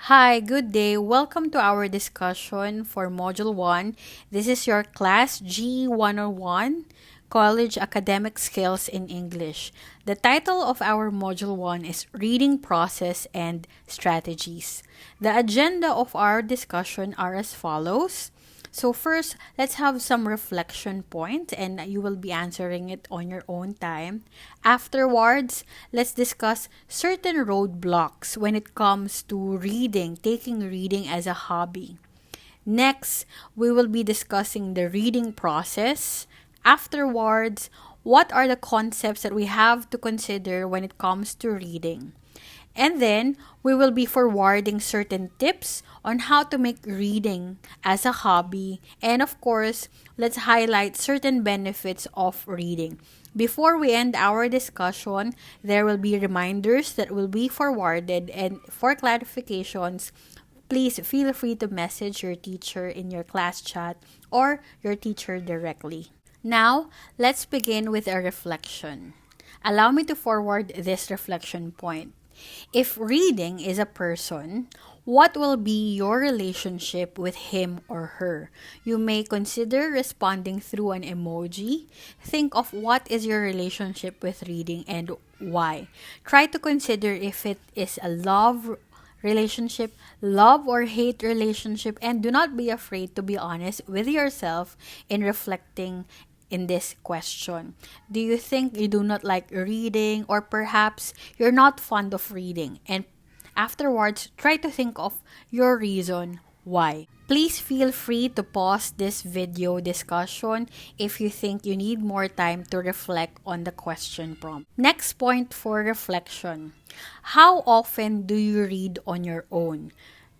Hi, good day. Welcome to our discussion for Module 1. This is your class GE101, College Academic Skills in English. The title of our Module 1 is Reading Process and Strategies. The agenda of our discussion are as follows. So first, let's have some reflection point and you will be answering it on your own time. Afterwards, let's discuss certain roadblocks when it comes to reading, taking reading as a hobby. Next, we will be discussing the reading process. Afterwards, what are the concepts that we have to consider when it comes to reading? And then, we will be forwarding certain tips on how to make reading as a hobby. And of course, let's highlight certain benefits of reading. Before we end our discussion, there will be reminders that will be forwarded. And for clarifications, please feel free to message your teacher in your class chat or your teacher directly. Now, let's begin with a reflection. Allow me to forward this reflection point. If reading is a person, what will be your relationship with him or her? You may consider responding through an emoji. Think of what is your relationship with reading and why. Try to consider if it is a love relationship, love or hate relationship, and do not be afraid to be honest with yourself in reflecting in this question. Do you think you do not like reading, or perhaps you're not fond of reading? And afterwards, try to think of your reason why. Please feel free to pause this video discussion if you think you need more time to reflect on the question prompt. Next point for reflection. How often do you read on your own?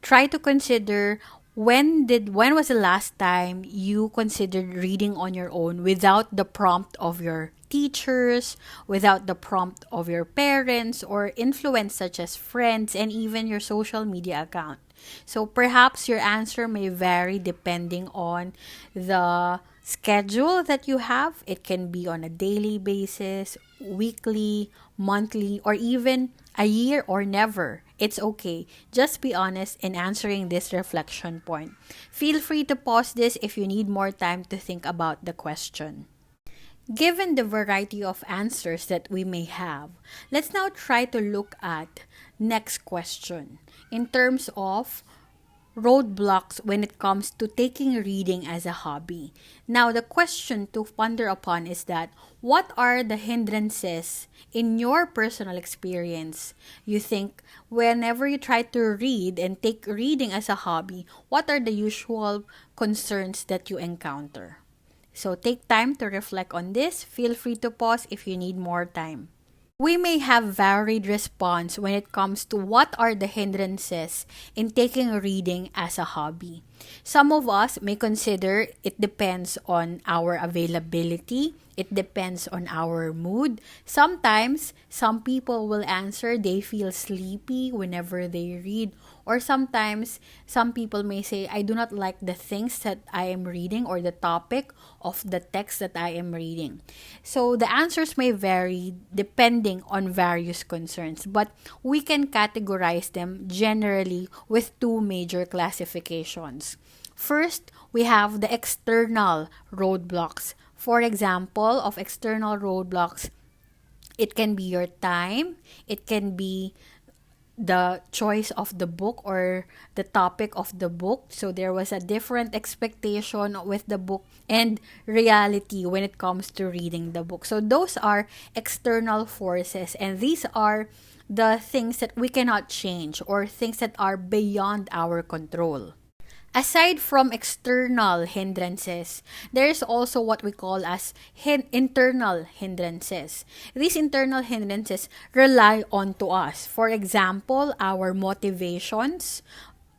Try to consider when was the last time you considered reading on your own without the prompt of your teachers, without the prompt of your parents or influence such as friends and even your social media account? So perhaps your answer may vary depending on the schedule that you have. It can be on a daily basis, weekly, monthly, or even a year or never. It's okay. Just be honest in answering this reflection point. Feel free to pause this if you need more time to think about the question. Given the variety of answers that we may have, let's now try to look at next question in terms of roadblocks when it comes to taking reading as a hobby. Now, the question to ponder upon is that what are the hindrances in your personal experience? You think whenever you try to read and take reading as a hobby, what are the usual concerns that you encounter? So take time to reflect on this. Feel free to pause if you need more time. We may have varied response when it comes to what are the hindrances in taking reading as a hobby. Some of us may consider it depends on our availability. It depends on our mood. Sometimes, some people will answer they feel sleepy whenever they read. Or sometimes, some people may say, I do not like the things that I am reading or the topic of the text that I am reading. So, the answers may vary depending on various concerns. But we can categorize them generally with two major classifications. First, we have the external roadblocks. For example, of external roadblocks, it can be your time, it can be the choice of the book or the topic of the book. So there was a different expectation with the book and reality when it comes to reading the book. So those are external forces, and these are the things that we cannot change or things that are beyond our control. Aside from external hindrances, there is also what we call as internal hindrances. These internal hindrances rely on to us. For example, our motivations.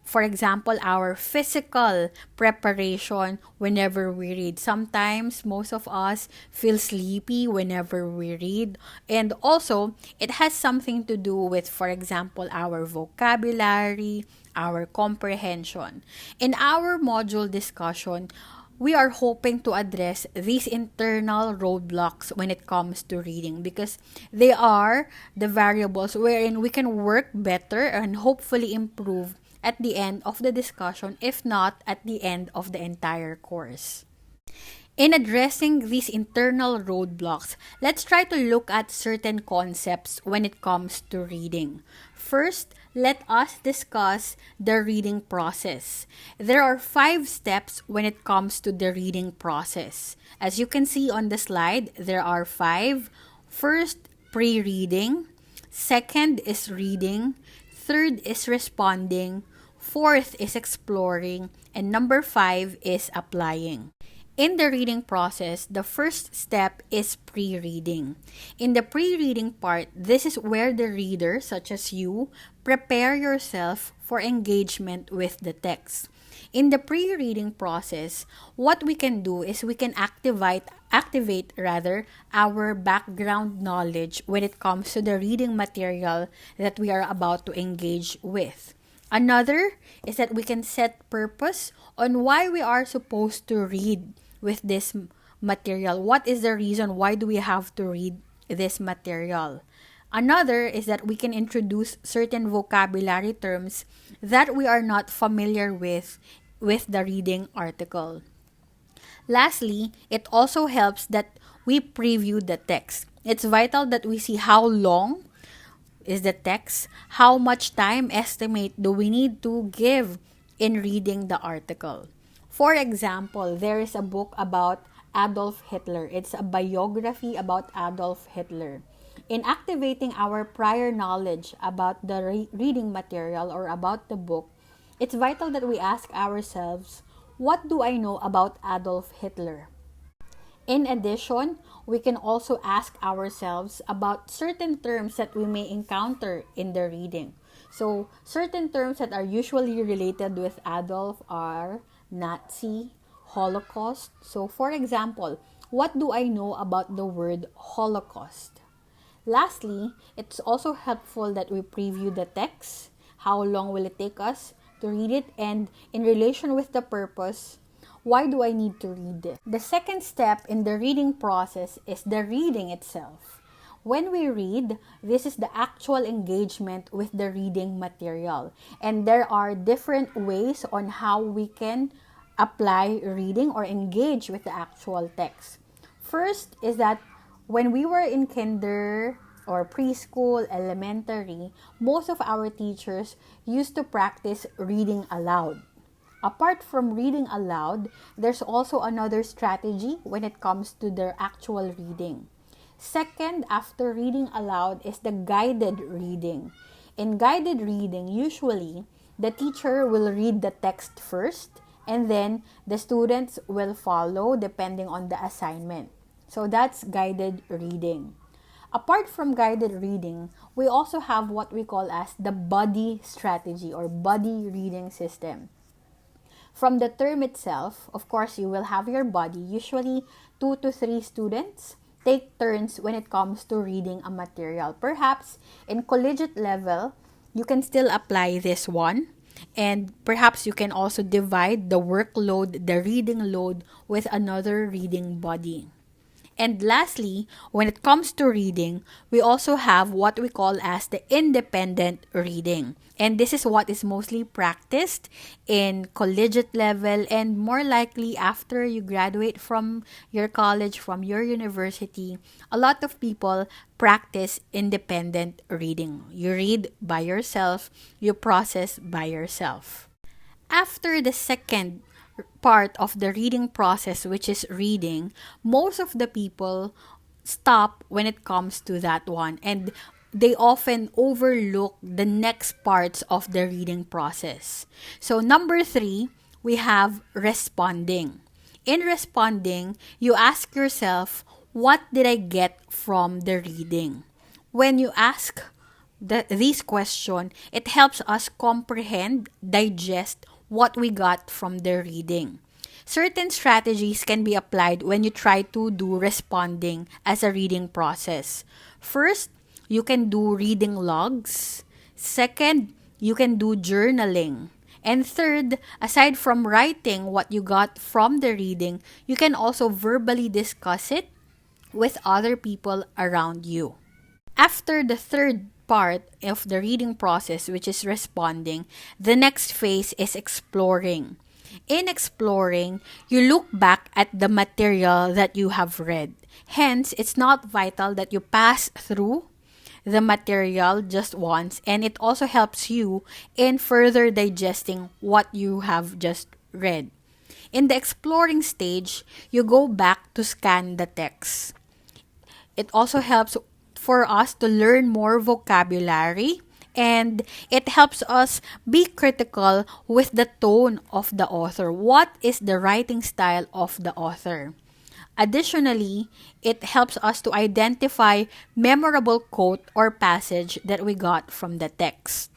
For example, our physical preparation whenever we read. Sometimes, most of us feel sleepy whenever we read. And also, it has something to do with, for example, our vocabulary, our comprehension. In our module discussion, we are hoping to address these internal roadblocks when it comes to reading because they are the variables wherein we can work better and hopefully improve at the end of the discussion, if not at the end of the entire course. In addressing these internal roadblocks, let's try to look at certain concepts when it comes to reading. First, let us discuss the reading process. There are 5 steps when it comes to the reading process. As you can see on the slide, there are 5. First, pre-reading. Second is reading. Third is responding. Fourth is exploring. And number 5 is applying. In the reading process, the first step is pre-reading. In the pre-reading part, this is where the reader, such as you, prepare yourself for engagement with the text. In the pre-reading process, what we can do is we can activate our background knowledge when it comes to the reading material that we are about to engage with. Another is that we can set purpose on why we are supposed to read with this material. What is the reason why do we have to read this material? Another is that we can introduce certain vocabulary terms that we are not familiar with the reading article. Lastly, it also helps that we preview the text. It's vital that we see how long is the text, how much time estimate do we need to give in reading the article. For example, there is a book about Adolf Hitler. It's a biography about Adolf Hitler. In activating our prior knowledge about the reading material or about the book, it's vital that we ask ourselves, what do I know about Adolf Hitler? In addition, we can also ask ourselves about certain terms that we may encounter in the reading. So, certain terms that are usually related with Adolf are Nazi, Holocaust. So, for example, what do I know about the word Holocaust? Lastly, it's also helpful that we preview the text. How long will it take us to read it? And in relation with the purpose, why do I need to read it? The second step in the reading process is the reading itself. When we read, this is the actual engagement with the reading material. And there are different ways on how we can apply reading or engage with the actual text. First is that when we were in kinder or preschool, elementary, most of our teachers used to practice reading aloud. Apart from reading aloud, there's also another strategy when it comes to their actual reading. Second, after reading aloud, is the guided reading. In guided reading, usually, the teacher will read the text first, and then the students will follow depending on the assignment. So that's guided reading. Apart from guided reading, we also have what we call as the buddy strategy or buddy reading system. From the term itself, of course, you will have your buddy. Usually, 2 to 3 students take turns when it comes to reading a material. Perhaps in collegiate level, you can still apply this one. And perhaps you can also divide the workload, the reading load, with another reading buddy. And lastly, when it comes to reading, we also have what we call as the independent reading. And this is what is mostly practiced in collegiate level and more likely after you graduate from your college, from your university. A lot of people practice independent reading. You read by yourself, you process by yourself. After the second part of the reading process, which is reading, most of the people stop when it comes to that one, and they often overlook the next parts of the reading process. So number 3, we have responding. In responding, you ask yourself, what did I get from the reading? When you ask this question, it helps us comprehend, digest what we got from the reading. Certain strategies can be applied when you try to do responding as a reading process. First, you can do reading logs. Second, you can do journaling. And third, aside from writing what you got from the reading, you can also verbally discuss it with other people around you. After the third part of the reading process, which is responding, the next phase is exploring. In exploring, you look back at the material that you have read. Hence, it's not vital that you pass through the material just once, and it also helps you in further digesting what you have just read. In the exploring stage, you go back to scan the text. It also helps for us to learn more vocabulary, and it helps us be critical with the tone of the author. What is the writing style of the author? Additionally, it helps us to identify memorable quote or passage that we got from the text.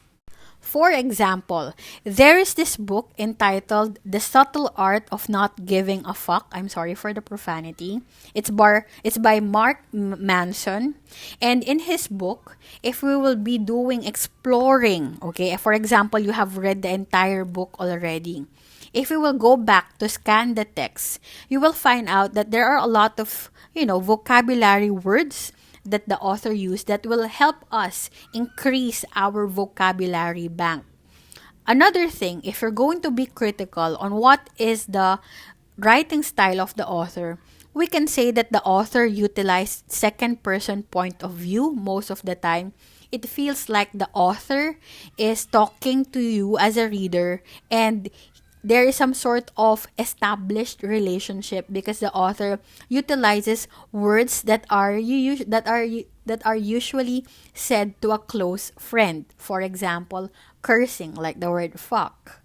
For example, there is this book entitled The Subtle Art of Not Giving a Fuck. I'm sorry for the profanity. It's by Mark Manson. And in his book, if we will be doing exploring, okay, for example, you have read the entire book already. If we will go back to scan the text, you will find out that there are a lot of, vocabulary words that the author used that will help us increase our vocabulary bank. Another thing, if you're going to be critical on what is the writing style of the author, we can say that the author utilized second person point of view most of the time. It feels like the author is talking to you as a reader, and there is some sort of established relationship because the author utilizes words that are usually said to a close friend. For example, cursing, like the word fuck.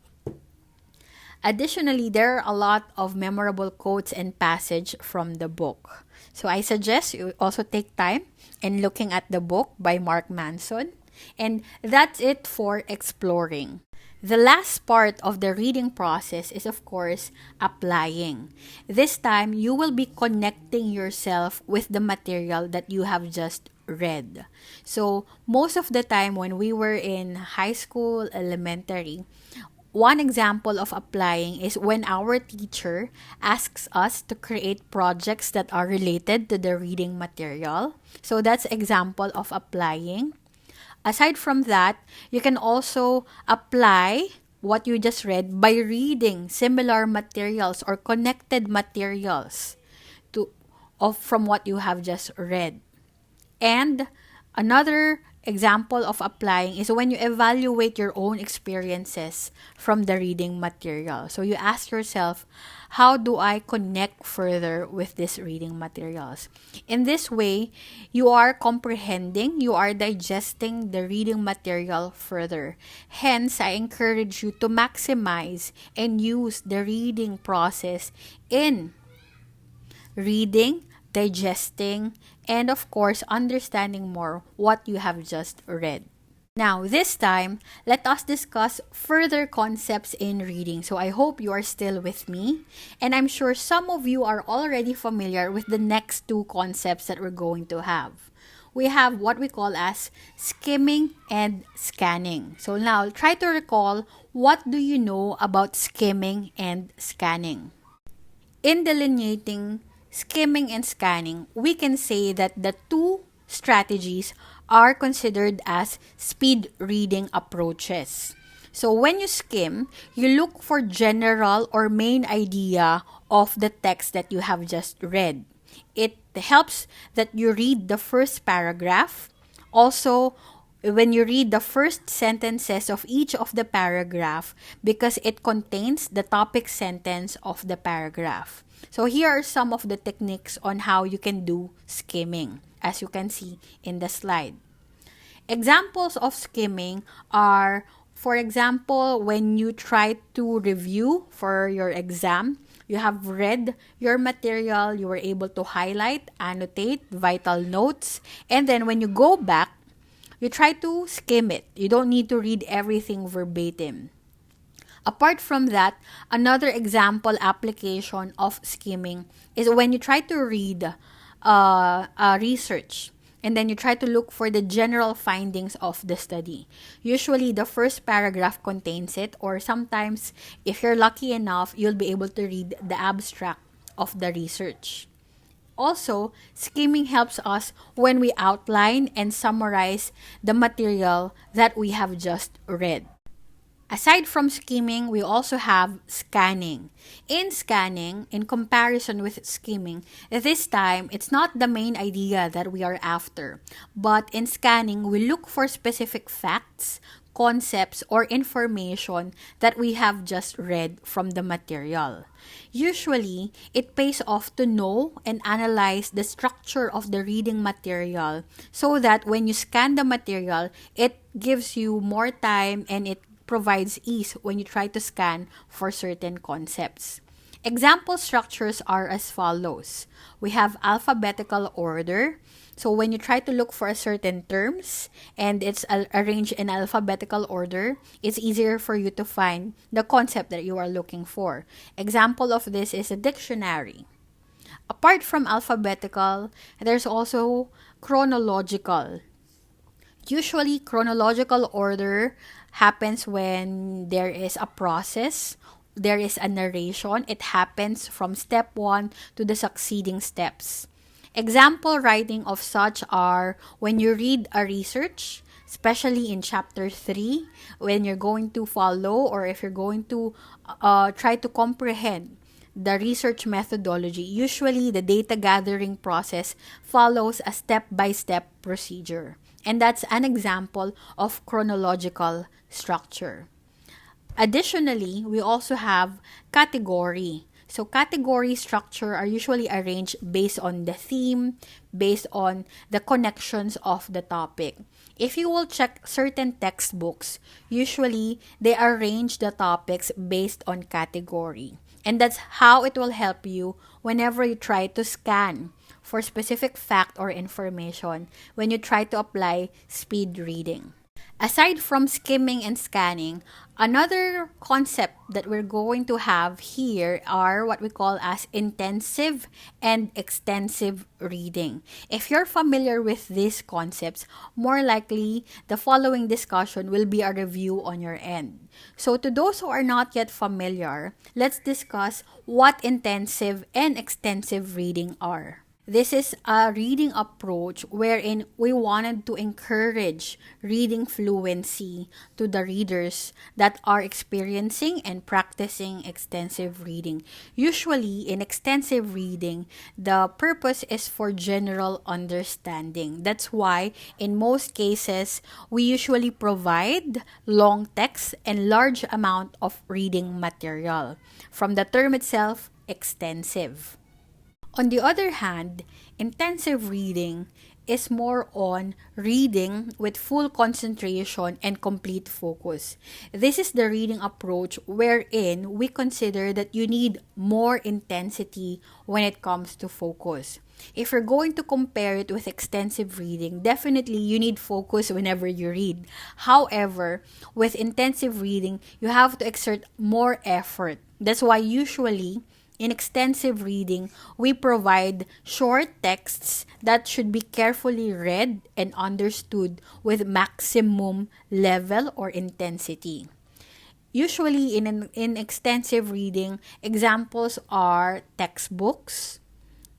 Additionally, there are a lot of memorable quotes and passage from the book. So I suggest you also take time in looking at the book by Mark Manson. And that's it for exploring. The last part of the reading process is, of course, applying. This time, you will be connecting yourself with the material that you have just read. So, most of the time when we were in high school, elementary, one example of applying is when our teacher asks us to create projects that are related to the reading material. So, that's example of applying. Aside from that, you can also apply what you just read by reading similar materials or connected materials from what you have just read. And another example of applying is when you evaluate your own experiences from the reading material. So you ask yourself, how do I connect further with these reading materials? In this way, you are comprehending, you are digesting the reading material further. Hence, I encourage you to maximize and use the reading process in reading, digesting, and of course, understanding more what you have just read. Now, this time, let us discuss further concepts in reading. So I hope you are still with me. And I'm sure some of you are already familiar with the next two concepts that we're going to have. We have what we call as skimming and scanning. So now, try to recall, what do you know about skimming and scanning? In delineating skimming and scanning, we can say that the two strategies are considered as speed reading approaches. So when you skim, you look for general or main idea of the text that you have just read. It helps that you read the first paragraph. Also, when you read the first sentences of each of the paragraph, because it contains the topic sentence of the paragraph. So here are some of the techniques on how you can do skimming, as you can see in the slide. Examples of skimming are, for example, when you try to review for your exam, you have read your material, you were able to highlight, annotate, vital notes, and then when you go back, you try to skim it. You don't need to read everything verbatim. Apart from that, another example application of skimming is when you try to read research, and then you try to look for the general findings of the study. Usually, the first paragraph contains it, or sometimes, if you're lucky enough, you'll be able to read the abstract of the research. Also, skimming helps us when we outline and summarize the material that we have just read. Aside from skimming, we also have scanning. In scanning, in comparison with skimming, this time it's not the main idea that we are after. But in scanning, we look for specific facts, concepts, or information that we have just read from the material. Usually, it pays off to know and analyze the structure of the reading material so that when you scan the material, it gives you more time and it provides ease when you try to scan for certain concepts. Example structures are as follows. We have alphabetical order. So when you try to look for a certain terms and it's arranged in alphabetical order, it's easier for you to find the concept that you are looking for. Example of this is a dictionary. Apart from alphabetical, there's also chronological. Usually, chronological order happens when there is a process, there is a narration. It happens from step 1 to the succeeding steps. Example writing of such are when you read a research, especially in chapter 3, when you're going to follow or if you're going to try to comprehend the research methodology. Usually, the data gathering process follows a step-by-step procedure. And that's an example of chronological structure. Additionally, we also have category. So category structure are usually arranged based on the theme, based on the connections of the topic. If you will check certain textbooks, usually they arrange the topics based on category. And that's how it will help you whenever you try to scan for specific fact or information when you try to apply speed reading. Aside from skimming and scanning, another concept that we're going to have here are what we call as intensive and extensive reading. If you're familiar with these concepts, more likely the following discussion will be a review on your end. So to those who are not yet familiar, let's discuss what intensive and extensive reading are. This is a reading approach wherein we wanted to encourage reading fluency to the readers that are experiencing and practicing extensive reading. Usually, in extensive reading, the purpose is for general understanding. That's why, in most cases, we usually provide long text and large amount of reading material. From the term itself, extensive. On the other hand, intensive reading is more on reading with full concentration and complete focus. This is the reading approach wherein we consider that you need more intensity when it comes to focus. If you're going to compare it with extensive reading, definitely you need focus whenever you read. However, with intensive reading, you have to exert more effort. That's why usually in extensive reading, we provide short texts that should be carefully read and understood with maximum level or intensity. Usually, in extensive reading, examples are textbooks.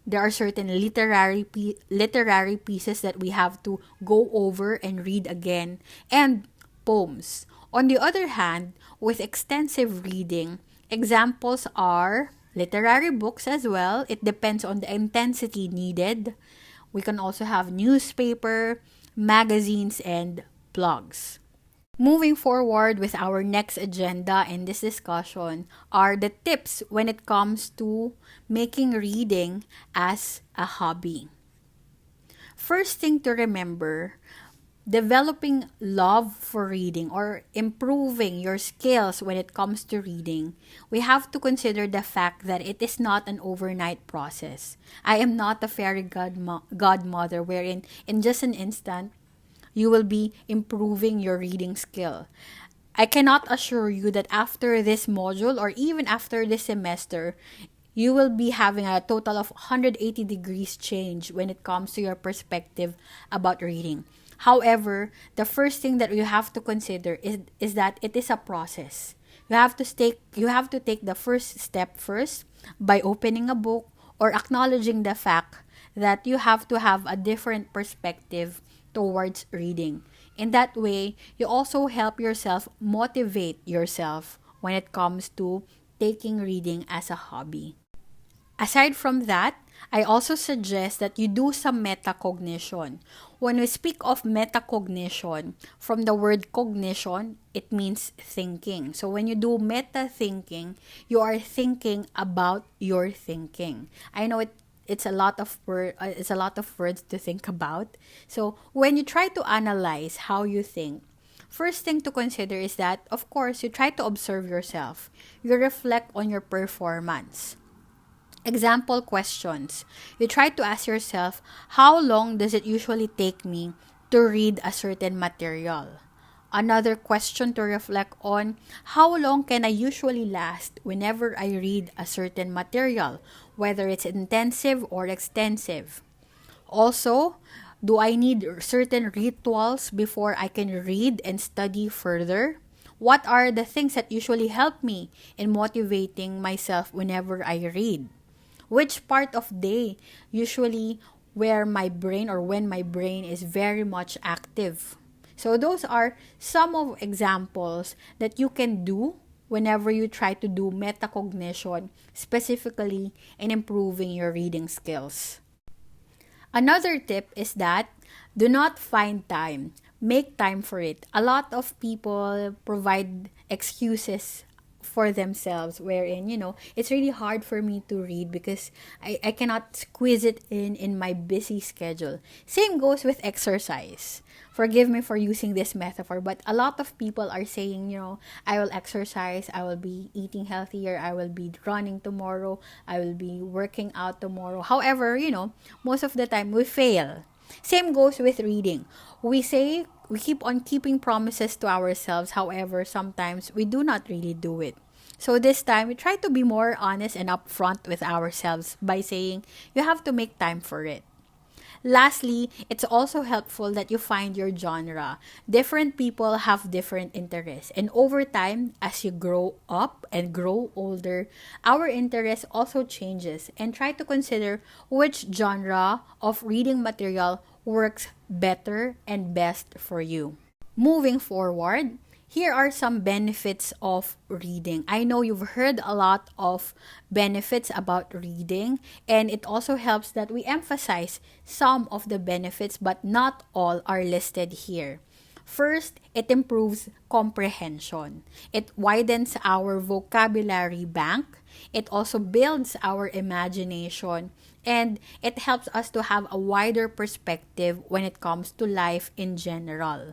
There are certain literary pieces that we have to go over and read again, and poems. On the other hand, with extensive reading, examples are literary books as well. It depends on the intensity needed. We can also have newspaper, magazines, and blogs. Moving forward with our next agenda in this discussion are the tips when it comes to making reading as a hobby. First thing to remember, developing love for reading or improving your skills when it comes to reading, we have to consider the fact that it is not an overnight process. I am not a fairy godmother wherein in just an instant, you will be improving your reading skill. I cannot assure you that after this module or even after this semester, you will be having a total of 180 degrees change when it comes to your perspective about reading. However, the first thing that you have to consider is that it is a process. You have to take the first step first by opening a book or acknowledging the fact that you have to have a different perspective towards reading. In that way, you also help yourself motivate yourself when it comes to taking reading as a hobby. Aside from that, I also suggest that you do some metacognition. When we speak of metacognition, from the word cognition, it means thinking. So when you do meta thinking, you are thinking about your thinking. I know it's a lot of it's a lot of words to think about. So when you try to analyze how you think, first thing to consider is that, of course, you try to observe yourself. You reflect on your performance. Example questions. You try to ask yourself, how long does it usually take me to read a certain material? Another question to reflect on, how long can I usually last whenever I read a certain material, whether it's intensive or extensive? Also, do I need certain rituals before I can read and study further? What are the things that usually help me in motivating myself whenever I read? Which part of day usually where my brain or when my brain is very much active? So those are some of examples that you can do whenever you try to do metacognition, specifically in improving your reading skills. Another tip is that do not find time. Make time for it. A lot of people provide excuses for themselves wherein, it's really hard for me to read because I cannot squeeze it in my busy schedule. Same goes with exercise. Forgive me for using this metaphor, but a lot of people are saying, I will exercise, I will be eating healthier, I will be running tomorrow, I will be working out tomorrow. However, most of the time we fail. Same goes with reading. We say we keep on keeping promises to ourselves. However, sometimes we do not really do it. So this time, we try to be more honest and upfront with ourselves by saying you have to make time for it. Lastly, it's also helpful that you find your genre. Different people have different interests. And over time, as you grow up and grow older, our interest also changes. And try to consider which genre of reading material works better and best for you. Moving forward, here are some benefits of reading. I know you've heard a lot of benefits about reading, and it also helps that we emphasize some of the benefits, but not all are listed here. First, it improves comprehension. It widens our vocabulary bank. It also builds our imagination, and it helps us to have a wider perspective when it comes to life in general.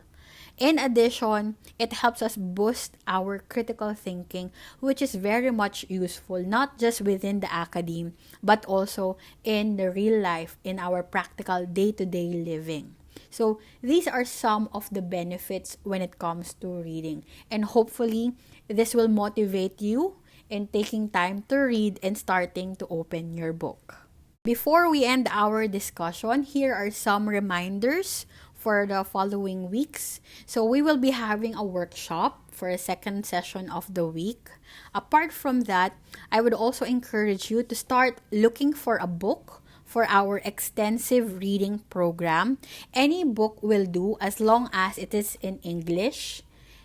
In addition, it helps us boost our critical thinking, which is very much useful, not just within the academe, but also in the real life, in our practical day-to-day living. So, these are some of the benefits when it comes to reading. And hopefully, this will motivate you in taking time to read and starting to open your book. Before we end our discussion, here are some reminders for the following weeks. So we will be having a workshop for a second session of the week. Apart from that, I would also encourage you to start looking for a book for our extensive reading program. Any book will do as long as it is in English.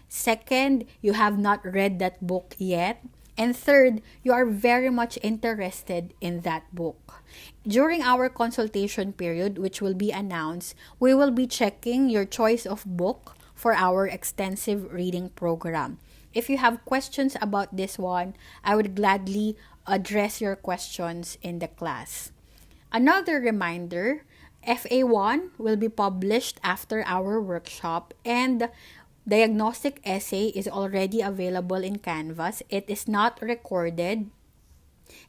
Second, you have not read that book yet. And third, you are very much interested in that book. During our consultation period, which will be announced, we will be checking your choice of book for our extensive reading program. If you have questions about this one, I would gladly address your questions in the class. Another reminder, FA1 will be published after our workshop, and diagnostic essay is already available in Canvas. It is not recorded,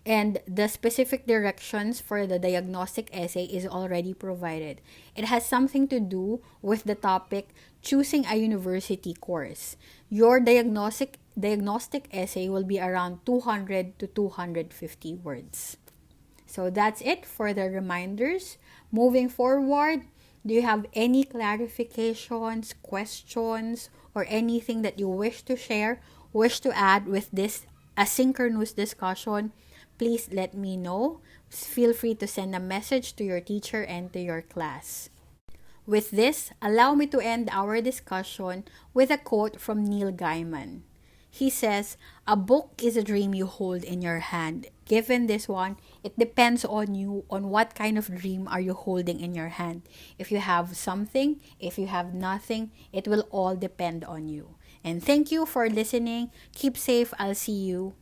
and the specific directions for the diagnostic essay is already provided. It has something to do with the topic choosing a university course. Your diagnostic essay will be around 200 to 250 words. So that's it for the reminders. Moving forward, do you have any clarifications, questions, or anything that you wish to share, wish to add with this asynchronous discussion? please let me know. Feel free to send a message to your teacher and to your class. With this, allow me to end our discussion with a quote from Neil Gaiman. He says, "A book is a dream you hold in your hand." Given this one, it depends on you on what kind of dream are you holding in your hand. If you have something, if you have nothing, it will all depend on you. And thank you for listening. Keep safe. I'll see you